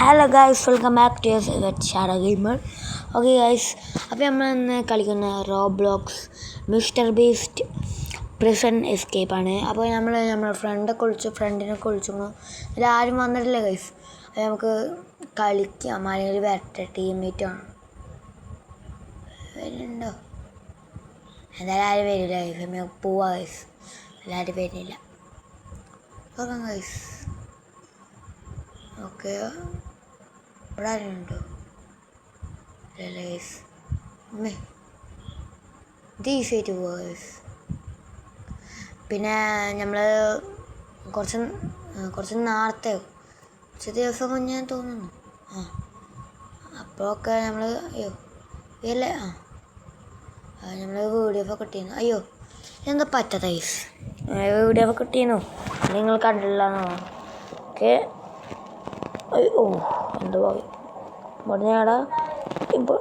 Hello guys, welcome back to shadow gamer. Okay guys, അപ്പോൾ നമ്മൾ ഇന്ന് കളിക്കുന്ന റോബ്ലോക്സ് മിസ്റ്റർ ബീസ്റ്റ് പ്രിസൺ എസ്കേപ്പാണ്. അപ്പോൾ നമ്മളെ ഫ്രണ്ടിനെ വിളിച്ചു ഇതിലാരും വന്നിട്ടില്ല ഗൈസ്. അപ്പോൾ നമുക്ക് കളിക്കാം. ആരെങ്കിലും വരട്ടെ, ടീംമേറ്റാണ്. വരുന്നുണ്ടോ? എന്തായാലും ആരും വരില്ല ഗൈസ്. നമുക്ക് പോവാം ഗൈസ്. എല്ലാവരും വരുന്നില്ല. Okay guys. ഓക്കെ, ഇവിടെ ആരുണ്ടോ? ഇല്ല ഗൈസ്. ഇത് ഈസിയായിട്ട് പോവാം ഗൈസ്. പിന്നെ നമ്മൾ കുറച്ച് നേരത്തെ കുറച്ച് ദിവസം മുന്നേ തോന്നുന്നു. അപ്പോഴൊക്കെ നമ്മൾ ഇല്ലേ നമ്മൾ വീഡിയോ ഒക്കെ കിട്ടിയിരുന്നു. അയ്യോ, എന്താ പറ്റാത്ത ഗൈസ്. വീഡിയോ ഒക്കെ കിട്ടിയിരുന്നു, നിങ്ങൾ കണ്ടിട്ടില്ലെന്നോ? ഓക്കെ. ഓ, എന്താ പറയും പറഞ്ഞാടാ. ഇപ്പോൾ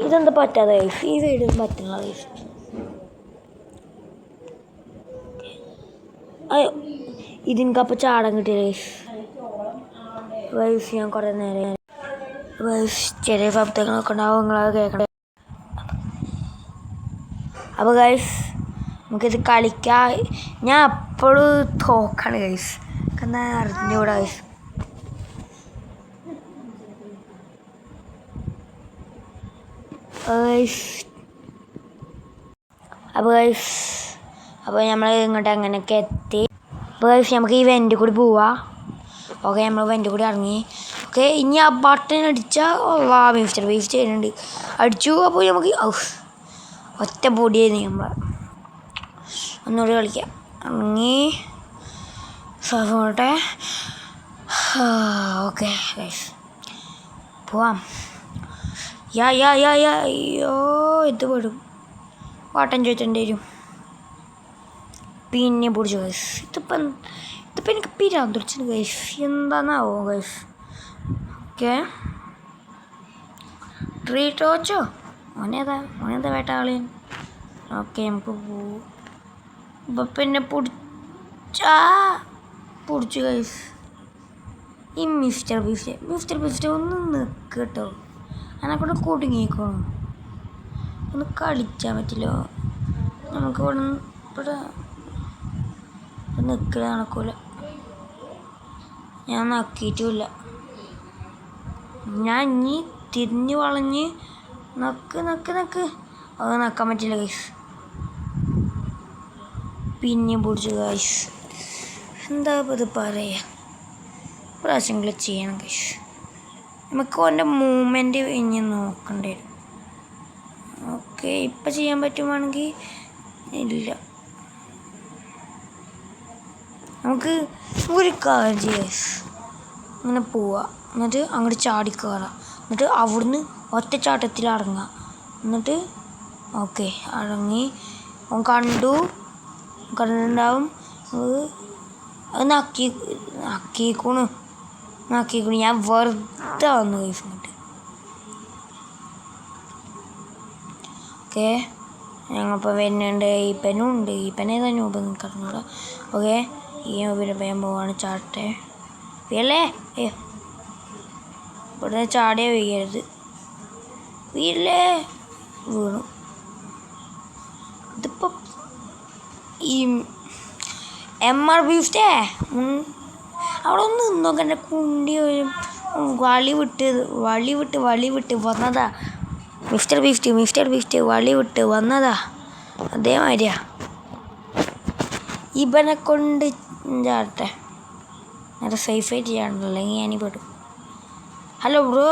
ഇതെന്താ പറ്റാതെ ഗൈസ്? ഈ സൈഡ് പറ്റുന്ന ഗൈസ്. അയ്യോ, ഇതിനക്കപ്പോൾ ചാടാൻ കിട്ടിയ ഗൈസ്. ഞാൻ കുറേ നേരം ഗൈസ് ചെറിയ ശബ്ദങ്ങളൊക്കെ ഉണ്ടാവും, നിങ്ങളത് കേൾക്കണേ. അപ്പോൾ ഗൈസ് നമുക്കിത് കളിക്കാം. ഞാൻ അപ്പോഴും തോക്കാണ് ഗൈസ്. എന്താ അറിഞ്ഞൂടാ ഗൈസ്. അപ്പോൾ നമ്മൾ ഇങ്ങോട്ട് അങ്ങനെയൊക്കെ എത്തി. അപ്പോൾ ഗൈസ് നമുക്ക് ഈ വെൻ്റ് കൂടി പോവാം. ഓക്കെ, നമ്മൾ വെൻ്റ് കൂടി ഇറങ്ങി. ഓക്കെ, ഇനി ആ ബട്ടൺ അടിച്ചാൽ മിസ്റ്റർ ബീസ്റ്റ് ചെയ്യുന്നുണ്ട്. അടിച്ചു. അപ്പോൾ നമുക്ക് ഒറ്റ പൊടിയായിരുന്നു നമ്മൾ. ഒന്നുകൂടി കളിക്കാം. ഇറങ്ങി പോട്ടെ. ഓക്കെ ഗൈസ്, പോവാം. അയ്യോ, ഇത് പെടും. വാട്ടം ചോദിച്ചേണ്ടി വരും. പിന്നെ പൊടിച്ചു ഗൈസ്. ഇതിപ്പോൾ എനിക്ക് പിരാന്തിടിച്ചു ഗൈസ്. എന്താന്നാവോ ഗൈസ്. ഓക്കെ, ട്രീ ടോച്ചോ മോനേതാ വേട്ടാളിയൻ. ഓക്കെ, നമുക്ക് പോവും. ഇപ്പം പിന്നെ പൊടിച്ചു ഗൈസ്. ഈ മിസ്റ്റർ ബീസ്റ്റ് ഒന്ന് നിൽക്ക് കേട്ടോ. അതിനെക്കൊണ്ട് കുടുങ്ങിക്കോണം. ഒന്ന് കളിച്ചാൻ പറ്റില്ലോ. നമുക്ക് ഇവിടെ നിൽക്കൽ നടക്കൂല. ഞാൻ നക്കിയിട്ടുമില്ല. ഞാൻ ഇനി തിരിഞ്ഞ് വളഞ്ഞ് നക്ക് അത് നക്കാൻ പറ്റില്ല ഗൈസ്. പിന്നെയും പൊടിച്ചു ഗൈസ്. എന്താ ഇത് പറയുക, പ്രാവശ്യം ചെയ്യണം ഗൈസ്. നമുക്ക് അവൻ്റെ മൂവ്മെൻറ്റ് ഇനി നോക്കേണ്ടി വരും. ഓക്കെ, ഇപ്പം ചെയ്യാൻ പറ്റുവാണെങ്കിൽ ഇല്ല. നമുക്ക് ഒരു കാര്യം ചെയ്യാം. ഇങ്ങനെ പോവുക, എന്നിട്ട് അങ്ങോട്ട് ചാടിക്കയറാം, എന്നിട്ട് അവിടുന്ന് ഒറ്റച്ചാട്ടത്തിൽ ഇറങ്ങാം. എന്നിട്ട് ഓക്കെ ഇറങ്ങി അവൻ കണ്ടിട്ടുണ്ടാവും. അത് നക്കിക്കൂണ്. ഞാൻ വെറുതെ വന്നു ഗൈസ് ഇങ്ങോട്ട്. ഓക്കെ, ഞങ്ങളിപ്പോൾ വരുന്നുണ്ട്. ഈപ്പനേതാ നൂപ് നിൽക്കറിഞ്ഞൂടാ. ഓക്കെ, ഈ നൂപിനെ വേഗം പോവാണ്. ചാട്ടെ വീഴല്ലേ. ഇവിടുന്ന് ചാടിയാൽ വീഴരുത്. വീഴല്ലേ. വീണു. ഇതിപ്പോൾ ഈ MR ബീസ്റ്റേ അവിടെ ഒന്ന് നിന്നോക്കെ. എൻ്റെ കുണ്ടി വളി വിട്ട് വന്നതാ. മിസ്റ്റർ ബീസ്റ്റ് വളി വിട്ട് വന്നതാ. അതേമാതിരിയാ. ഇവനെ കൊണ്ട് ചാട്ടെ. നേരെ സേഫായിട്ട് ചെയ്യാണല്ലോ, അല്ലെങ്കിൽ ഞാനീ പെടും. Hello bro.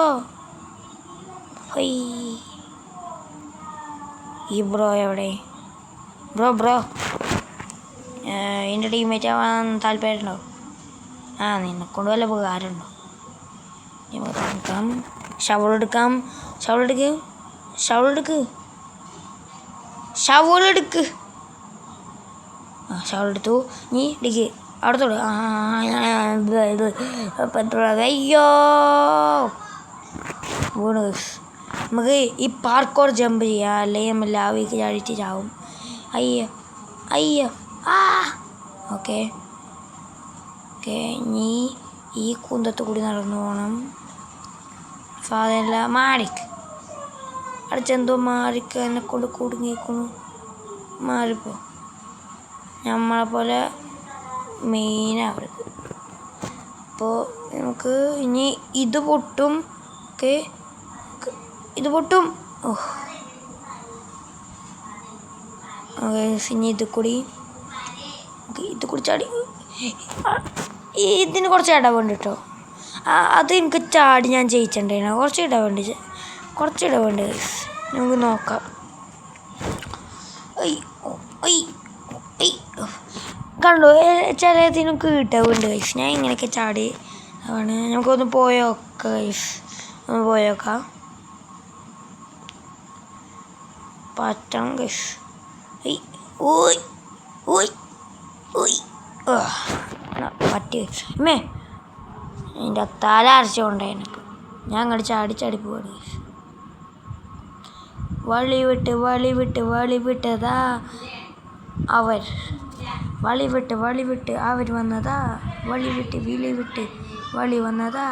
ഈ ബ്രോ എവിടെ? ബ്രോ എൻ്റെ ടീമേറ്റ് ആവാൻ താല്പര്യമുണ്ടോ? നിന്നെക്കൊണ്ട് വല്ല ഉപകാരമുണ്ടോ? ഷവളെടുക്കാം. ഷവളെടുത്തു. നീ ഇടിക്ക് അവിടത്തോട്. അയ്യോ, വീണു. നമുക്ക് ഈ പാർക്കോർ ജമ്പ് ചെയ്യാം, അല്ലെങ്കിൽ നമ്മൾ ലാവിക്ക് ചാടിയിട്ട് ചാവും. അയ്യോ. ഓക്കെ, നീ ഈ കുന്തത്ത് കൂടി നടന്നു പോകണം. ഫാദല്ല മാറിക്ക് അടച്ചെന്തോ മാറിക്ക് എന്നെ കൊണ്ട് കുടുങ്ങിക്കുന്നു മാറിപ്പോ നമ്മളെ പോലെ മെയിനാവരുത് അപ്പോൾ നമുക്ക് ഇനി ഇത് പൊട്ടും ഓക്കെ ഇത് പൊട്ടും ഇനി ഇത് കൂടി ചാടി ഇതിന് കുറച്ച് ഇടവുണ്ട് കേട്ടോ അത് എനിക്ക് ചാടി ഞാൻ ജയിച്ചിട്ടുണ്ടായിരുന്നു കുറച്ച് ഇടവുണ്ട് നമുക്ക് നോക്കാം കണ്ടോ ചിലതിനൊക്കെ ഇടവുണ്ട് ഗൈസ് ഞാൻ ഇങ്ങനെയൊക്കെ ചാടി അതാണ് നമുക്കൊന്ന് പോയോക്കാം ഗൈസ് ഒന്ന് പോയോക്കാം പറ്റണം ഗൈസ് ഓയ് ഓയ് ഓയ് പറ്റി അമ്മേ എൻ്റെ തല അരച്ചുകൊണ്ടായിരുന്നു ഞാൻ അങ്ങോട്ട് ചാടി പോവാണ് വളി വിട്ടതാ അവർ അവർ വന്നതാ വളി വന്നതാ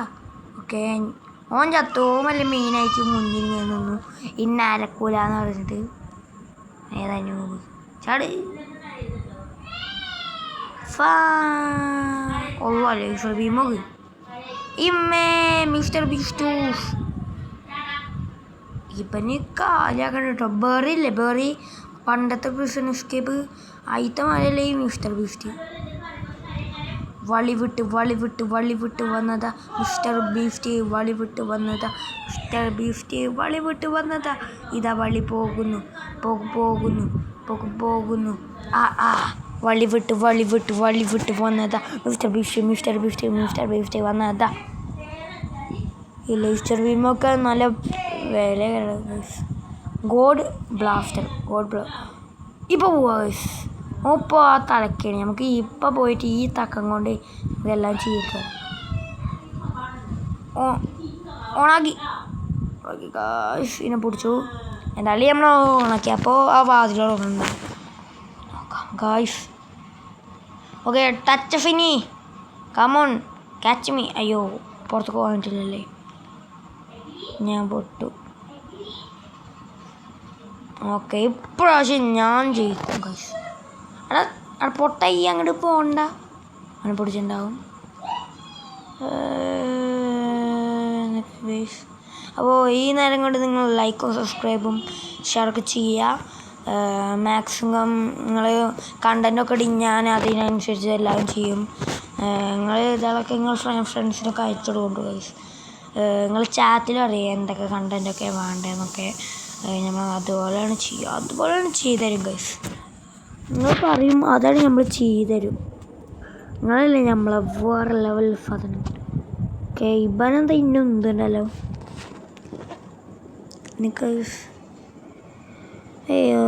ഓക്കെ ഓൻ ചത്തോമല്ല മെയിനായിട്ട് മുന്നിൽ നിന്നു ഇന്നരക്കൂലെന്ന് പറഞ്ഞിട്ട് ഏതായാലും ചാട് ഇമ്മേ മിസ്റ്റർ ബീസ്റ്റൂസ് ഇപ്പന് കാലാക്കണം കേട്ടോ ബെറി പണ്ടത്തെ പ്രിസൺ എസ്കേപ്പ് അയിത്തമാരല്ലേ ഈ മിസ്റ്റർ ബീസ്റ്റ് വളി വിട്ട് വന്നതാ മിസ്റ്റർ ബീസ്റ്റ് വന്നതാ ഇതാ വളി പോകുന്നു വളി വിട്ട് വന്നതാ മിസ്റ്റർ ബീസ്റ്റ് വന്നതാ ഈ ലേസ്റ്റർ ബീമൊക്കെ നല്ല വില ഗോഡ് ബ്ലാസ്റ്റർ ഇപ്പോൾ പോവാ ഇപ്പോൾ ആ തലക്കാണ് നമുക്ക് ഇപ്പോൾ പോയിട്ട് ഈ തക്കം കൊണ്ട് ഇതെല്ലാം ചെയ്യിക്കുക ഓണാക്കി ഇതിനെ പിടിച്ചു എന്തായാലും നമ്മൾ ഓണാക്കി അപ്പോൾ ആ വാതിലുണ്ട് നോക്കാം ഗായ്സ് ഓക്കെ ടച്ച് ഫിനി കമോൺ ക്യാച്ച് മീ അയ്യോ പുറത്തേക്ക് പോകാൻ പറ്റില്ലല്ലേ ഞാൻ പൊട്ടു ഓക്കെ ഇപ്രാവശ്യം ഞാൻ ജയിക്കും ഗൈസ് അവിടെ പൊട്ടായി അങ്ങോട്ട് പോകണ്ട അങ്ങനെ പൊടിച്ചിട്ടുണ്ടാവും അപ്പോൾ ഈ നേരം കൊണ്ട് നിങ്ങൾ ലൈക്കും സബ്സ്ക്രൈബും ഷെയറൊക്കെ ചെയ്യുക മാക്സിമം നിങ്ങൾ കണ്ടൻറ്റൊക്കെ ഇടി ഞാൻ അതിനനുസരിച്ച് എല്ലാവരും ചെയ്യും നിങ്ങൾ ഇതൊക്കെ നിങ്ങൾ ഫ്രണ്ട്സിനൊക്കെ അയച്ചിട്ട് കൊണ്ടു ഗൈസ് നിങ്ങൾ ചാറ്റിലറിയാം എന്തൊക്കെ കണ്ടൻറ്റൊക്കെ വേണ്ടതെന്നൊക്കെ നമ്മൾ അതുപോലെയാണ് ചെയ്തുതരും ഗൈസ് നിങ്ങൾ പറയും അതാണ് നമ്മൾ ചെയ്തുതരും നിങ്ങളല്ലേ നമ്മളെ വേറെ ലെവൽ സാധനം ഓക്കെ ഇവനെന്താ ഇന്നും ഇതുണ്ടല്ലോ എനിക്ക് അയ്യോ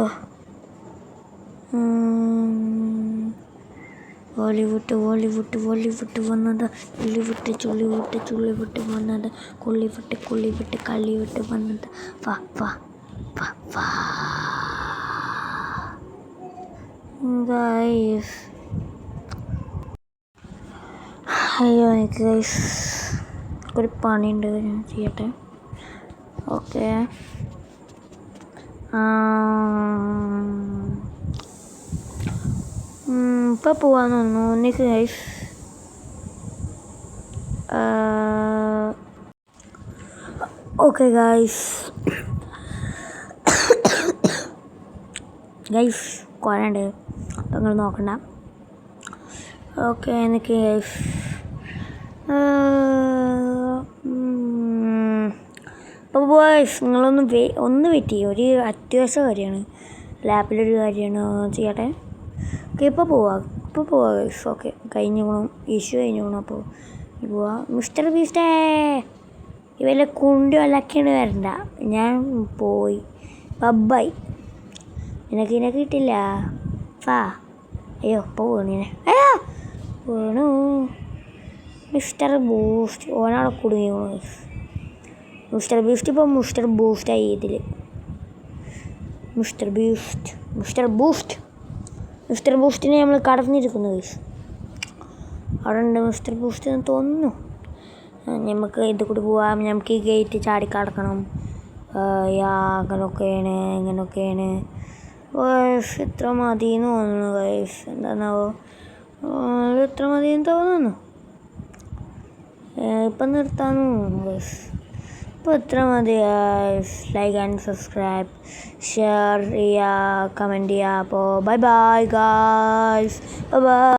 വോളിവുട്ട് വന്നതാ ചുള്ളിവിട്ട് വന്നതാ കുള്ളിവിട്ട് കള്ളിവിട്ട് വന്നത് വാ ഗൈസ് അയ്യോ എനിക്ക് ഗൈസ് ഒരു പണിയുണ്ട് ഞാൻ ചെയ്യട്ടെ ഓക്കെ ഇപ്പോൾ പോവാന്ന് തോന്നുന്നു എനിക്ക് ഗൈസ് ഓക്കെ ഗൈസ് കുറേയുണ്ട് അപ്പം നിങ്ങൾ നോക്കണ്ട ഓക്കെ എനിക്ക് ഗൈസ് അപ്പോൾ ബോയ്സ് നിങ്ങളൊന്ന് വെയിറ്റ് ചെയ്യും ഒരു അത്യാവശ്യ കാര്യമാണ് ലാപ്പിലൊരു കാര്യമാണ് ചെയ്യട്ടെ ഓക്കെ ഇപ്പോൾ പോവാം ഗൈസ് ഓക്കെ ഇഷ്യൂ കഴിഞ്ഞു അപ്പോൾ പോവാം മിസ്റ്റർ ബീസ്റ്റേ ഇവല്ല കുണ്ടി വല്ലൊക്കെയാണ് വരണ്ട ഞാൻ പോയി ബബ്ബായി ഇതിനെ കിട്ടില്ല അയ്യോ ഇപ്പോൾ വീണിനെ വീണു മിസ്റ്റർ ബൂസ്റ്റ് ഓനവിടെ കുടുങ്ങി മിസ്റ്റർ ബൂസ്റ്റായി ഇതിൽ മിസ്റ്റർ ബൂസ്റ്റിനെ നമ്മൾ കടന്നിരിക്കുന്നു ഗൈസ് അവിടെ ഉണ്ട് മിസ്റ്റർ ബൂസ്റ്റ് എന്ന് തോന്നുന്നു നമുക്ക് ഇത് കൂടി പോവാം. നമുക്ക് ഈ ഗേറ്റ് ചാടിക്കടക്കണം. അങ്ങനെയൊക്കെയാണ് ഗൈസ്. ഇത്ര മതിയെന്ന് തോന്നുന്നു ഗൈസ്. എന്താണാവോ, ഇത്ര മതിയെന്ന് തോന്നുന്നു. ഇപ്പം നിർത്താമെന്ന് തോന്നുന്നു ഗൈസ്. ഇപ്പോൾ ഇത്ര മതി guys. Like and subscribe, share ചെയ്യുക, കമൻറ്റ് ചെയ്യുക. അപ്പോൾ bye bye guys. Bye bye.